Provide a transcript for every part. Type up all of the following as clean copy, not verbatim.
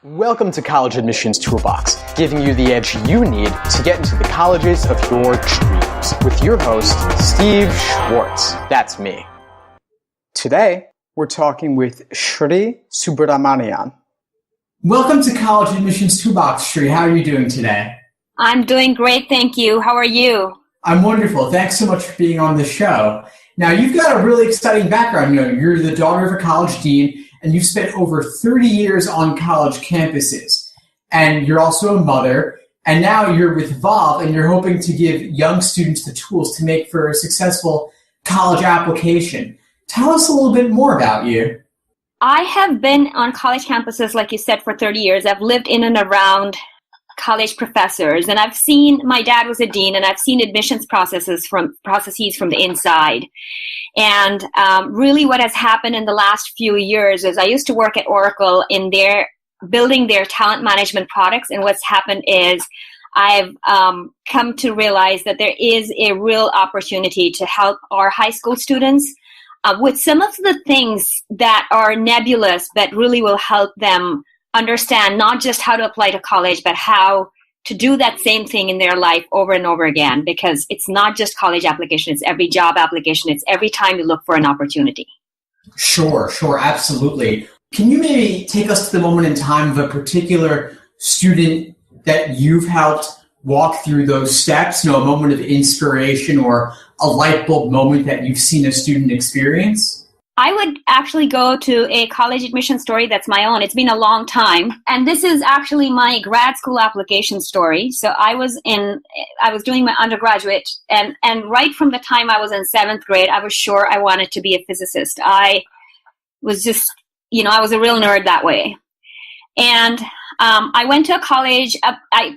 Welcome to College Admissions Toolbox, giving you the edge you need to get into the colleges of your dreams, with your host, Steve Schwartz. That's me. Today, we're talking with Shri Subramanian. Welcome to College Admissions Toolbox, Shri. How are you doing today? I'm doing great, thank you. How are you? I'm wonderful. Thanks so much for being on the show. Now, you've got a really exciting background. You're the daughter of a college dean, and you've spent over 30 years on college campuses. And you're also a mother, and now you're with Volv, and you're hoping to give young students the tools to make for a successful college application. Tell us a little bit more about you. I have been on college campuses, like you said, for 30 years. I've lived in and around college professors, and I've seen, my dad was a dean, and I've seen admissions processes from the inside. And really what has happened in the last few years is I used to work at Oracle in building their talent management products. And what's happened is I've come to realize that there is a real opportunity to help our high school students with some of the things that are nebulous, but really will help them understand not just how to apply to college, but how to do that same thing in their life over and over again, because it's not just college application, it's every job application, it's every time you look for an opportunity. Sure, absolutely. Can you maybe take us to the moment in time of a particular student that you've helped walk through those steps, a moment of inspiration or a light bulb moment that you've seen a student experience? I would actually go to a college admission story that's my own. It's been a long time. And this is actually my grad school application story. So I was doing my undergraduate, and right from the time I was in 7th grade, I was sure I wanted to be a physicist. I was just, I was a real nerd that way. And I went to a college.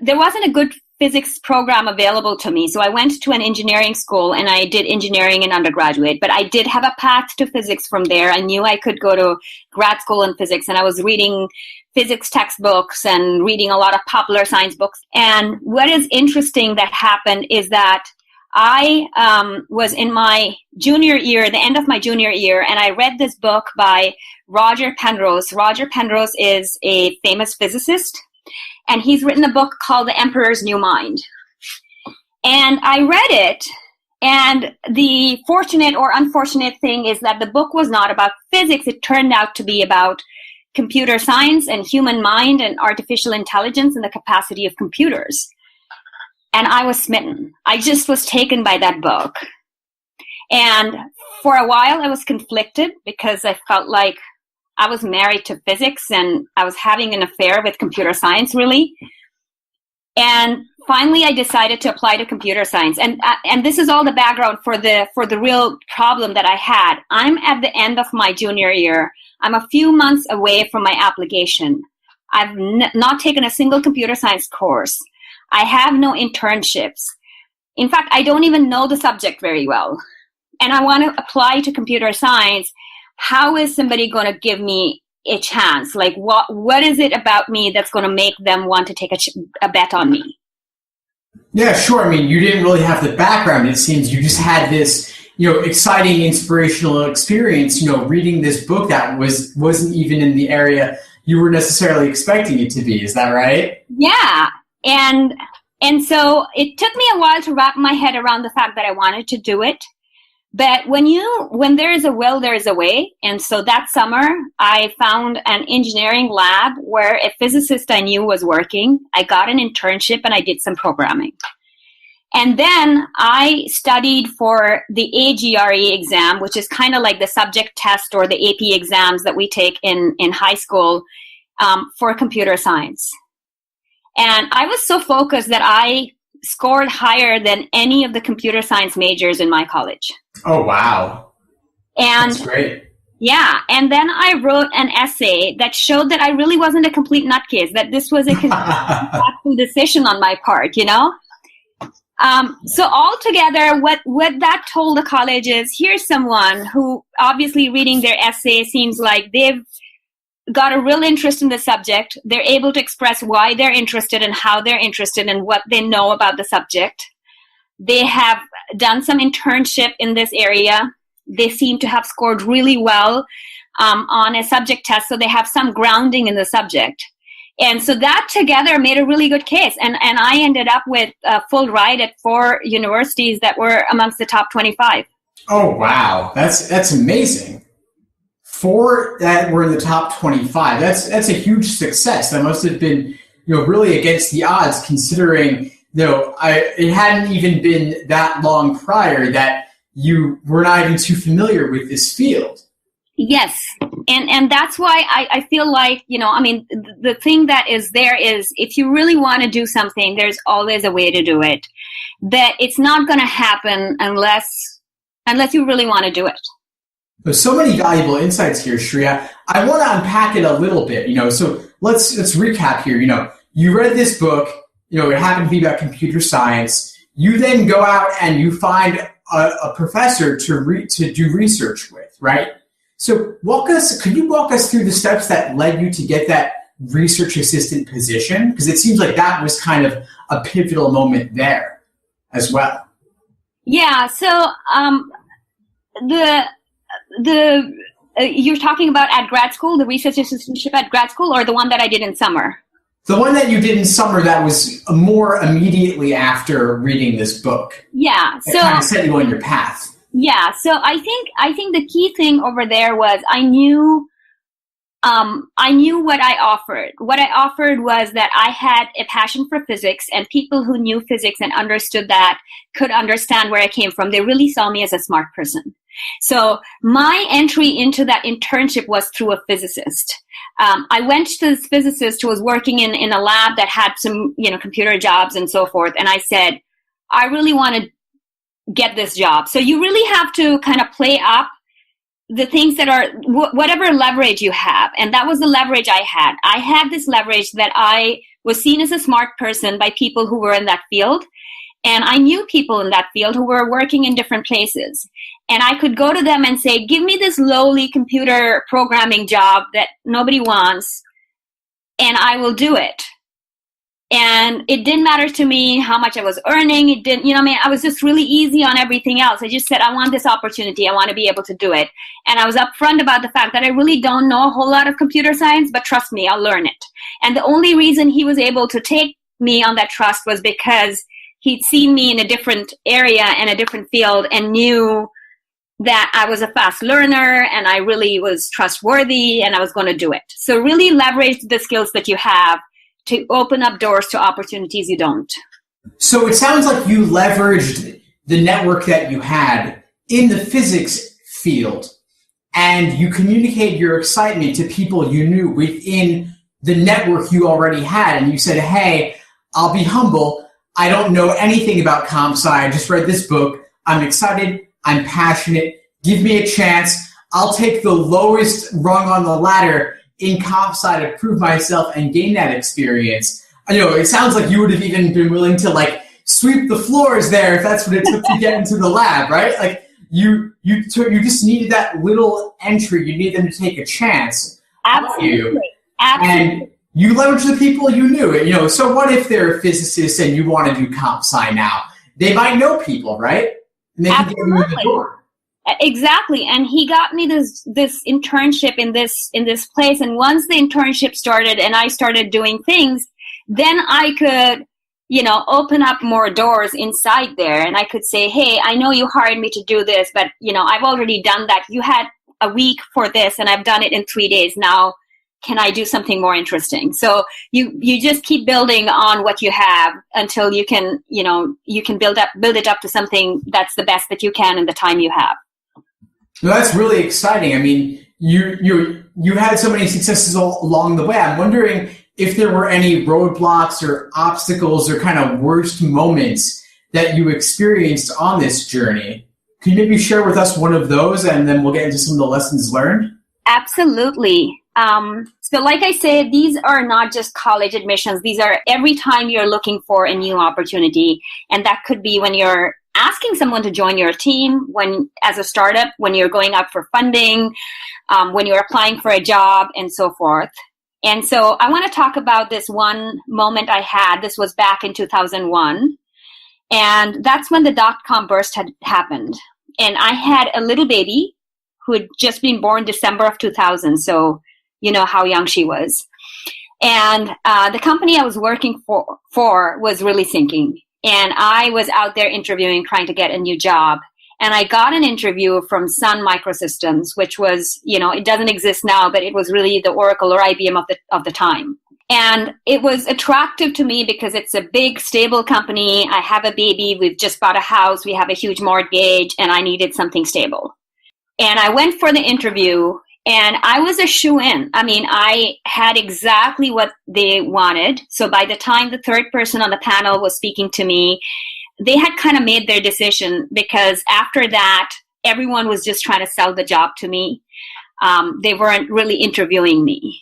There wasn't a good physics program available to me. So I went to an engineering school and I did engineering in undergraduate, but I did have a path to physics from there. I knew I could go to grad school in physics, and I was reading physics textbooks and reading a lot of popular science books. And what is interesting that happened is that I was in my junior year, the end of my junior year, and I read this book by Roger Penrose. Roger Penrose is a famous physicist, and he's written a book called The Emperor's New Mind. And I read it, and the fortunate or unfortunate thing is that the book was not about physics. It turned out to be about computer science and human mind and artificial intelligence and the capacity of computers. And I was smitten. I just was taken by that book. And for a while I was conflicted because I felt like I was married to physics and I was having an affair with computer science, really. And finally, I decided to apply to computer science. And this is all the background for the real problem that I had. I'm at the end of my junior year. I'm a few months away from my application. I've not taken a single computer science course. I have no internships. In fact, I don't even know the subject very well. And I want to apply to computer science. How is somebody going to give me a chance? Like, what is it about me that's going to make them want to take a bet on me? Yeah, sure. I mean, you didn't really have the background, it seems. You just had this, exciting, inspirational experience, reading this book that wasn't even in the area you were necessarily expecting it to be. Is that right? Yeah. And so it took me a while to wrap my head around the fact that I wanted to do it. But when there is a will, there is a way. And so that summer, I found an engineering lab where a physicist I knew was working. I got an internship and I did some programming. And then I studied for the AGRE exam, which is kind of like the subject test or the AP exams that we take in high school for computer science. And I was so focused that I scored higher than any of the computer science majors in my college. Oh, wow. And that's great. Yeah. And then I wrote an essay that showed that I really wasn't a complete nutcase, that this was a thoughtful decision on my part, So altogether, what that told the college is, here's someone who obviously reading their essay seems like they've got a real interest in the subject. They're able to express why they're interested and how they're interested and what they know about the subject. They have done some internship in this area. They seem to have scored really well on a subject test, so they have some grounding in the subject. And so that together made a really good case. And I ended up with a full ride at 4 universities that were amongst the top 25. Oh, wow. That's amazing. 4 that were in the top 25. That's a huge success. That must have been, really against the odds, considering, it hadn't even been that long prior that you were not even too familiar with this field. Yes. And that's why I feel like, the thing that is there is if you really want to do something, there's always a way to do it. That it's not going to happen unless you really want to do it. There's so many valuable insights here, Shreya. I want to unpack it a little bit, so let's recap here. You read this book, it happened to be about computer science. You then go out and you find a professor to do research with, right? So could you walk us through the steps that led you to get that research assistant position? Because it seems like that was kind of a pivotal moment there as well. Yeah. So you're talking about at grad school, the research assistantship at grad school, or the one that I did in summer? The one that you did in summer that was more immediately after reading this book. Yeah. So it kind of set you on your path. Yeah. So I think the key thing over there was I knew what I offered. What I offered was that I had a passion for physics, and people who knew physics and understood that could understand where I came from. They really saw me as a smart person. So my entry into that internship was through a physicist. I went to this physicist who was working in a lab that had some, computer jobs and so forth. And I said, I really want to get this job. So you really have to kind of play up the things that are whatever leverage you have. And that was the leverage I had. I had this leverage that I was seen as a smart person by people who were in that field. And I knew people in that field who were working in different places. And I could go to them and say, give me this lowly computer programming job that nobody wants, and I will do it. And it didn't matter to me how much I was earning. It didn't, I was just really easy on everything else. I just said, I want this opportunity. I want to be able to do it. And I was upfront about the fact that I really don't know a whole lot of computer science, but trust me, I'll learn it. And the only reason he was able to take me on that trust was because he'd seen me in a different area and a different field and knew that I was a fast learner and I really was trustworthy and I was going to do it. So really leverage the skills that you have to open up doors to opportunities you don't. So it sounds like you leveraged the network that you had in the physics field, and you communicated your excitement to people you knew within the network you already had. And you said, hey, I'll be humble. I don't know anything about comp sci. I just read this book. I'm excited. I'm passionate. Give me a chance. I'll take the lowest rung on the ladder in comp sci to prove myself and gain that experience. It sounds like you would have even been willing to sweep the floors there if that's what it took to get into the lab, right? Like you just needed that little entry. You needed them to take a chance. Absolutely. And you leverage the people you knew. So what if they're physicists and you want to do comp sci now? They might know people, right? And they can get you in the door. Exactly. And he got me this internship in this place. And once the internship started and I started doing things, then I could, open up more doors inside there. And I could say, hey, I know you hired me to do this, but, I've already done that. You had a week for this and I've done it in 3 days. Now, can I do something more interesting? So you just keep building on what you have until you can build it up to something that's the best that you can in the time you have. Well, that's really exciting. I mean, you had so many successes along the way. I'm wondering if there were any roadblocks or obstacles or kind of worst moments that you experienced on this journey. Can you maybe share with us one of those, and then we'll get into some of the lessons learned? Absolutely. So like I said, these are not just college admissions. These are every time you're looking for a new opportunity. And that could be when you're asking someone to join your team, when as a startup, when you're going up for funding, when you're applying for a job, and so forth. And so I want to talk about this one moment I had. This was back in 2001. And that's when the dot-com burst had happened. And I had a little baby who had just been born December of 2000. So you know how young she was. And the company I was working for was really sinking. And I was out there interviewing, trying to get a new job. And I got an interview from Sun Microsystems, which was, it doesn't exist now, but it was really the Oracle or IBM of the time. And it was attractive to me because it's a big, stable company. I have a baby. We've just bought a house. We have a huge mortgage, and I needed something stable. And I went for the interview, and I was a shoo-in. I mean, I had exactly what they wanted. So by the time the third person on the panel was speaking to me, they had kind of made their decision, because after that, everyone was just trying to sell the job to me. They weren't really interviewing me.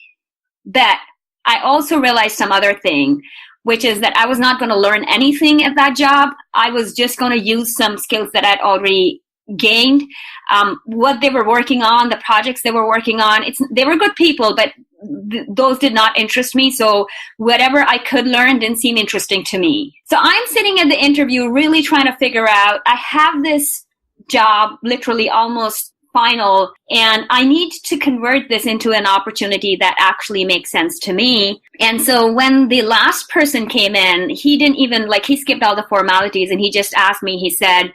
But I also realized some other thing, which is that I was not going to learn anything at that job. I was just going to use some skills that I'd already gained. What they were working on, the projects they were working on, they were good people, but those did not interest me. So whatever I could learn didn't seem interesting to me. So I'm sitting at the interview really trying to figure out, I have this job literally almost final, and I need to convert this into an opportunity that actually makes sense to me. And so when the last person came in, he didn't even, he skipped all the formalities, and he just asked me, he said,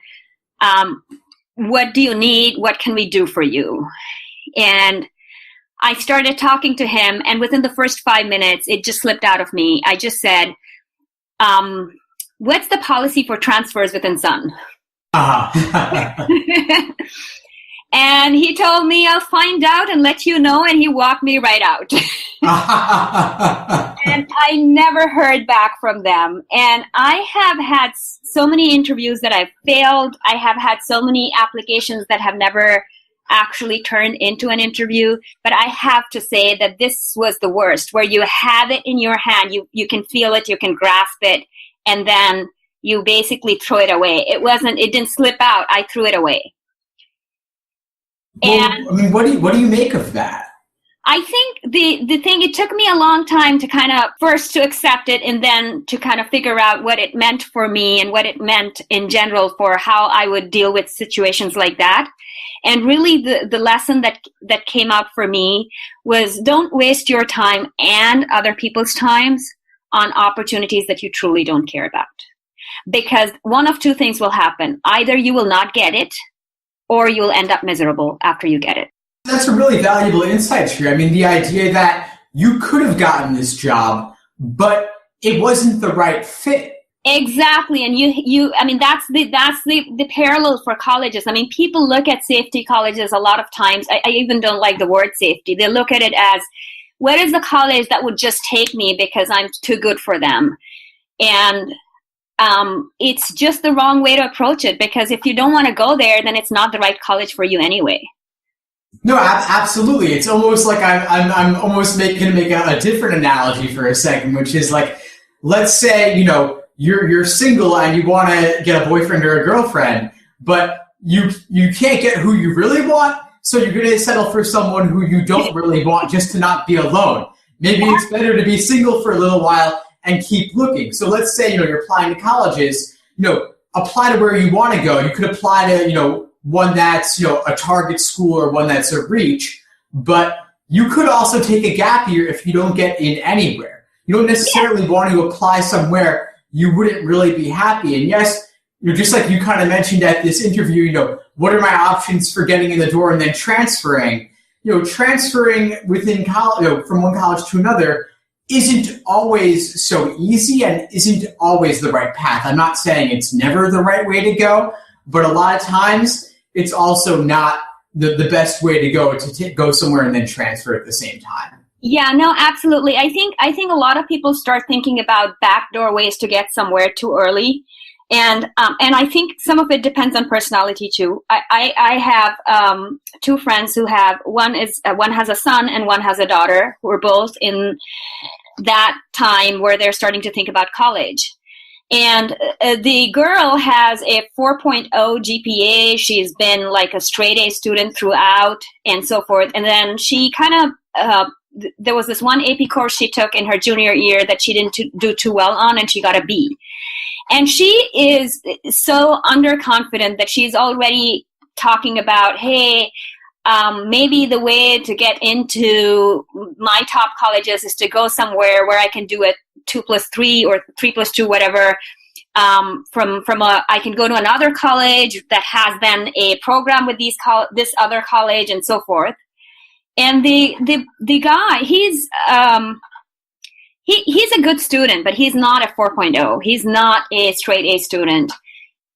what do you need? What can we do for you? And I started talking to him, and within the first 5 minutes, it just slipped out of me. I just said, what's the policy for transfers within Sun? And he told me, I'll find out and let you know, and he walked me right out. And I never heard back from them. And I have had so many interviews that I've failed. I have had so many applications that have never actually turned into an interview. But I have to say that this was the worst, where you have it in your hand, you can feel it, you can grasp it, and then you basically throw it away. It didn't slip out. I threw it away. Well, I mean, what do you make of that? I think the thing, it took me a long time to kind of first to accept it, and then to kind of figure out what it meant for me and what it meant in general for how I would deal with situations like that. And really the lesson that came out for me was, don't waste your time and other people's times on opportunities that you truly don't care about. Because one of two things will happen. Either you will not get it, or you'll end up miserable after you get it. That's a really valuable insight here. I mean, the idea that you could have gotten this job, but it wasn't the right fit. Exactly. And I mean, that's the parallel for colleges. I mean, people look at safety colleges a lot of times. I even don't like the word safety. They look at it as, what is the college that would just take me because I'm too good for them? And it's just the wrong way to approach it, because if you don't want to go there, then it's not the right college for you anyway. No, absolutely. It's almost like I'm almost going to make a different analogy for a second, which is like, let's say, you're single and you want to get a boyfriend or a girlfriend, but you can't get who you really want, so you're going to settle for someone who you don't really want just to not be alone. Maybe it's better to be single for a little while and keep looking. So let's say, you're applying to colleges, apply to where you want to go. You could apply to, one that's, a target school or one that's a reach, but you could also take a gap year if you don't get in anywhere. You don't necessarily want to apply somewhere you wouldn't really be happy. And yes, just like you kind of mentioned at this interview, what are my options for getting in the door and then transferring? Transferring within college, from one college to another, isn't always so easy and isn't always the right path. I'm not saying it's never the right way to go, but a lot of times it's also not the best way to go to go somewhere and then transfer at the same time. Yeah, no, absolutely. I think a lot of people start thinking about backdoor ways to get somewhere too early. And I think some of it depends on personality too. I have two friends who have, one has a son and one has a daughter, who are both in that time where they're starting to think about college. And the girl has a 4.0 GPA. She's been like a straight A student throughout and so forth. And then she kind of, there was this one AP course she took in her junior year that she didn't do too well on, and she got a B. And she is so underconfident that she's already talking about, hey, maybe the way to get into my top colleges is to go somewhere where I can do it 2+3 or 3+2, whatever. I can go to another college that has then a program with this other college and so forth. And the guy, he's a good student, but he's not a 4.0. He's not a straight A student.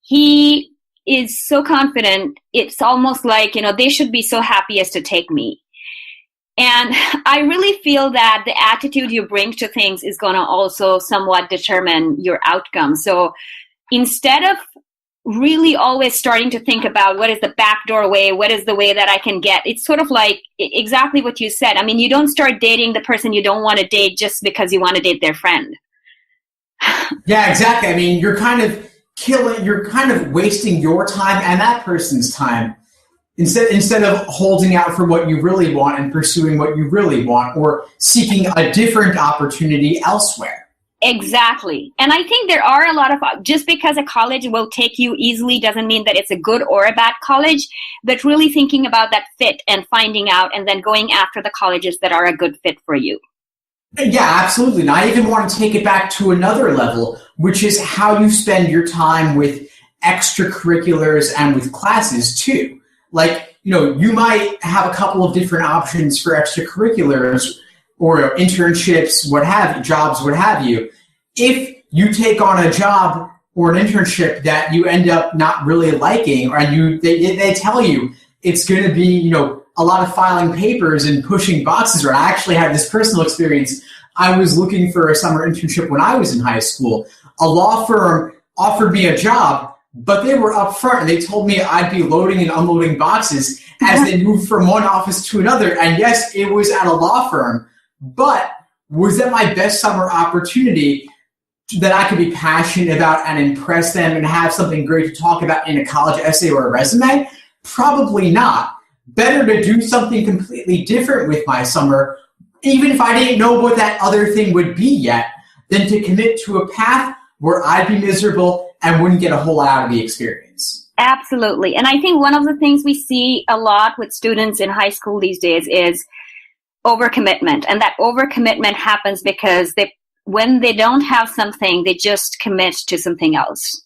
He is so confident. It's almost like, they should be so happy as to take me. And I really feel that the attitude you bring to things is going to also somewhat determine your outcome. So instead of really always starting to think about what is the backdoor way, what is the way that I can get, it's sort of like exactly what you said. I mean, you don't start dating the person you don't want to date just because you want to date their friend. Yeah, exactly. I mean, you're kind of wasting your time and that person's time. Instead of holding out for what you really want and pursuing what you really want, or seeking a different opportunity elsewhere. Exactly. And I think there are a lot of, just because a college will take you easily doesn't mean that it's a good or a bad college, but really thinking about that fit and finding out and then going after the colleges that are a good fit for you. Yeah, absolutely. And I even want to take it back to another level, which is how you spend your time with extracurriculars and with classes too. Like, you might have a couple of different options for extracurriculars or internships, jobs, what have you. If you take on a job or an internship that you end up not really liking, and they tell you it's going to be, a lot of filing papers and pushing boxes. Or I actually had this personal experience. I was looking for a summer internship when I was in high school. A law firm offered me a job, but they were upfront and they told me I'd be loading and unloading boxes as they moved from one office to another. And yes, it was at a law firm, but was that my best summer opportunity that I could be passionate about and impress them and have something great to talk about in a college essay or a resume? Probably not. Better to do something completely different with my summer, even if I didn't know what that other thing would be yet, than to commit to a path where I'd be miserable and wouldn't get a whole lot out of the experience. Absolutely. And I think one of the things we see a lot with students in high school these days is overcommitment. And that overcommitment happens because when they don't have something, they just commit to something else.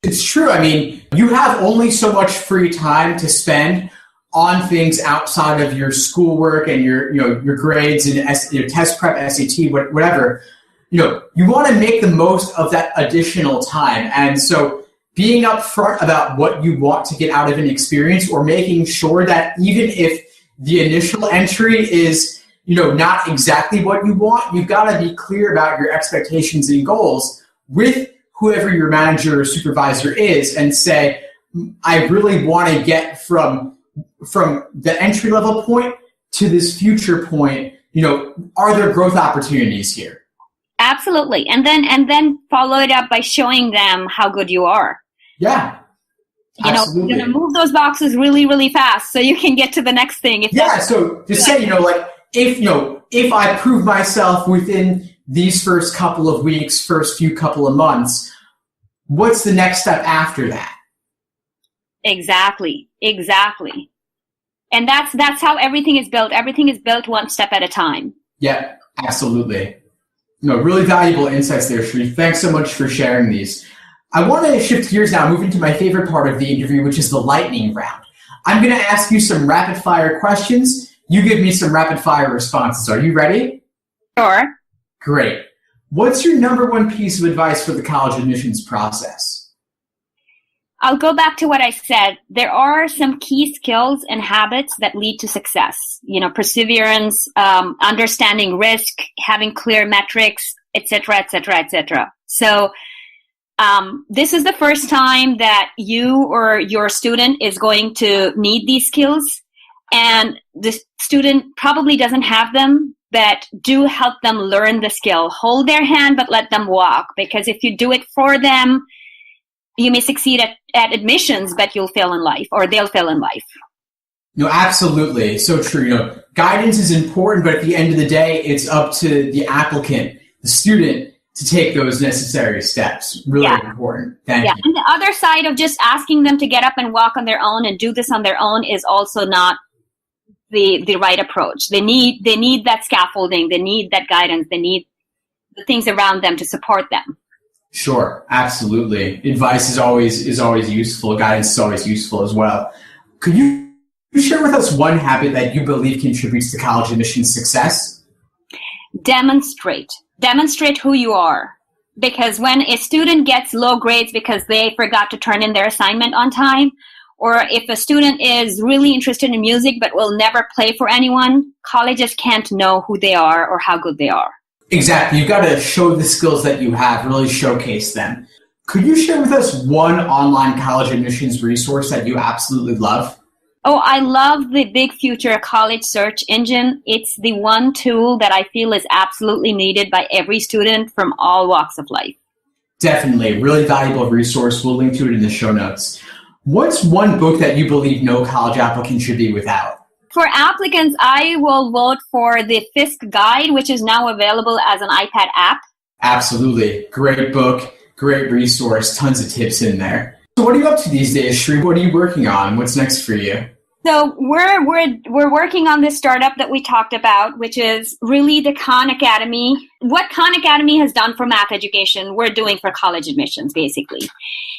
It's true. I mean, you have only so much free time to spend on things outside of your schoolwork and your grades and test prep, SAT, whatever. You want to make the most of that additional time. And so being upfront about what you want to get out of an experience, or making sure that even if the initial entry is, not exactly what you want, you've got to be clear about your expectations and goals with whoever your manager or supervisor is and say, I really want to get from the entry level point to this future point, are there growth opportunities here? Absolutely. And then follow it up by showing them how good you are. Yeah. Absolutely. You're going to move those boxes really, really fast so you can get to the next thing. So to say, if I prove myself within these first couple of weeks, first few couple of months, what's the next step after that? Exactly. And that's how everything is built. Everything is built one step at a time. Yeah, absolutely. Really valuable insights there, Shri. Thanks so much for sharing these. I want to shift gears now, move into my favorite part of the interview, which is the lightning round. I'm going to ask you some rapid fire questions. You give me some rapid fire responses. Are you ready? Sure. Great. What's your number one piece of advice for the college admissions process? I'll go back to what I said. There are some key skills and habits that lead to success. Perseverance, understanding risk, having clear metrics, etc., etc., etc. So this is the first time that you or your student is going to need these skills, and the student probably doesn't have them, but do help them learn the skill. Hold their hand, but let them walk, because if you do it for them, you may succeed at admissions, but you'll fail in life, or they'll fail in life. Absolutely. So true. Guidance is important, but at the end of the day, it's up to the applicant, the student, to take those necessary steps. Really important. Thank you. And the other side of just asking them to get up and walk on their own and do this on their own is also not the right approach. They need that scaffolding. They need that guidance. They need the things around them to support them. Sure, absolutely. Advice is always useful. Guidance is always useful as well. Could you share with us one habit that you believe contributes to college admissions success? Demonstrate who you are. Because when a student gets low grades because they forgot to turn in their assignment on time, or if a student is really interested in music but will never play for anyone, colleges can't know who they are or how good they are. Exactly. You've got to show the skills that you have, really showcase them. Could you share with us one online college admissions resource that you absolutely love? Oh, I love the Big Future college search engine. It's the one tool that I feel is absolutely needed by every student from all walks of life. Definitely. Really valuable resource. We'll link to it in the show notes. What's one book that you believe no college applicant should be without? For applicants, I will vote for the Fisk Guide, which is now available as an iPad app. Absolutely. Great book, great resource, tons of tips in there. So what are you up to these days, Shri? What are you working on? What's next for you? So we're working on this startup that we talked about, which is really the Khan Academy. What Khan Academy has done for math education, we're doing for college admissions, basically.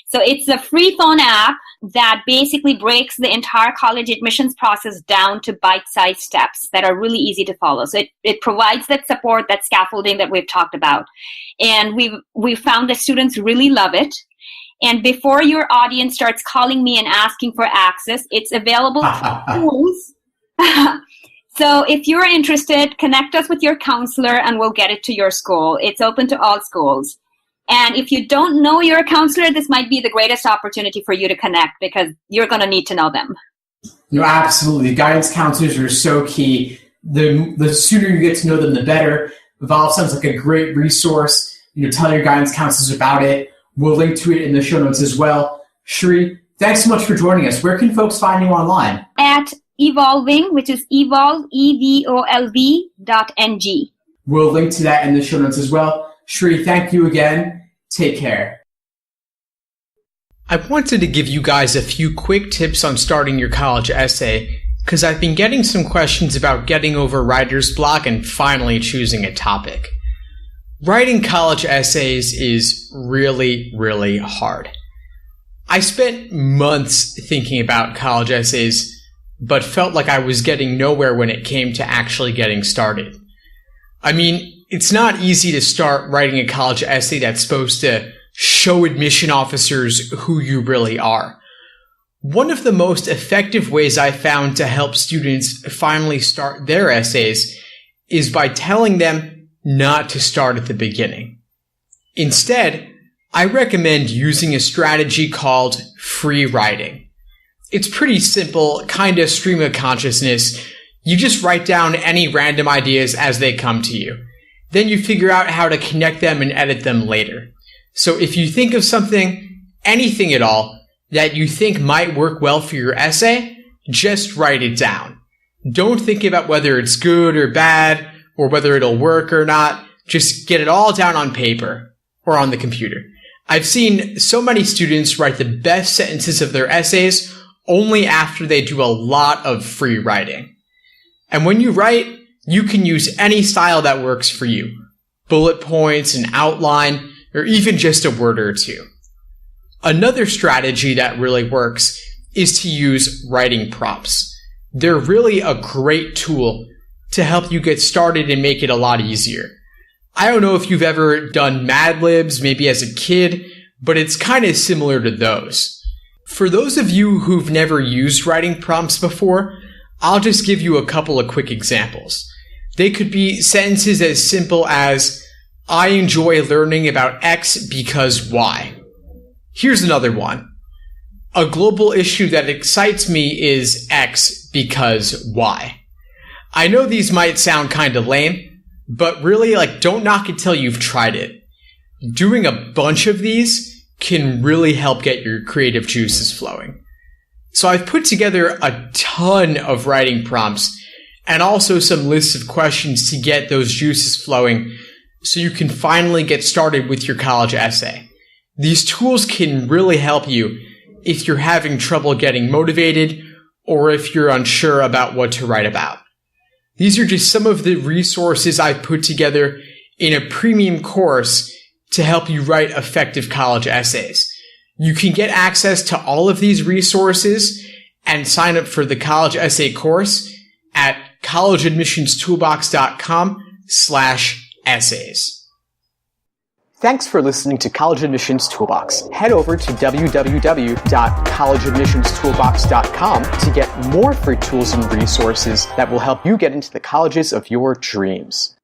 So it's a free phone app that basically breaks the entire college admissions process down to bite-sized steps that are really easy to follow. So it provides that support, that scaffolding that we've talked about. And we've found that students really love it. And before your audience starts calling me and asking for access, it's available to schools. So if you're interested, connect us with your counselor and we'll get it to your school. It's open to all schools. And if you don't know your counselor, this might be the greatest opportunity for you to connect because you're going to need to know them. No, absolutely. Guidance counselors are so key. The sooner you get to know them, the better. Volv sounds like a great resource. Tell your guidance counselors about it. We'll link to it in the show notes as well. Shri, thanks so much for joining us. Where can folks find you online? At Evolving, which is evolve, evolv.ng. We'll link to that in the show notes as well. Shri, thank you again. Take care. I wanted to give you guys a few quick tips on starting your college essay because I've been getting some questions about getting over writer's block and finally choosing a topic. Writing college essays is really, really hard. I spent months thinking about college essays, but felt like I was getting nowhere when it came to actually getting started. I mean, it's not easy to start writing a college essay that's supposed to show admission officers who you really are. One of the most effective ways I found to help students finally start their essays is by telling them not to start at the beginning. Instead, I recommend using a strategy called free writing. It's pretty simple, kind of stream of consciousness. You just write down any random ideas as they come to you. Then you figure out how to connect them and edit them later. So if you think of something, anything at all, that you think might work well for your essay, just write it down. Don't think about whether it's good or bad, or whether it'll work or not. Just get it all down on paper or on the computer. I've seen so many students write the best sentences of their essays only after they do a lot of free writing. And when you write, you can use any style that works for you. Bullet points, an outline, or even just a word or two. Another strategy that really works is to use writing prompts. They're really a great tool to help you get started and make it a lot easier. I don't know if you've ever done Mad Libs, maybe as a kid, but it's kind of similar to those. For those of you who've never used writing prompts before, I'll just give you a couple of quick examples. They could be sentences as simple as, I enjoy learning about X because Y. Here's another one. A global issue that excites me is X because Y. I know these might sound kind of lame, but really, don't knock it till you've tried it. Doing a bunch of these can really help get your creative juices flowing. So I've put together a ton of writing prompts and also some lists of questions to get those juices flowing so you can finally get started with your college essay. These tools can really help you if you're having trouble getting motivated or if you're unsure about what to write about. These are just some of the resources I've put together in a premium course to help you write effective college essays. You can get access to all of these resources and sign up for the college essay course at collegeadmissionstoolbox.com/essays. Thanks for listening to College Admissions Toolbox. Head over to www.collegeadmissionstoolbox.com to get more free tools and resources that will help you get into the colleges of your dreams.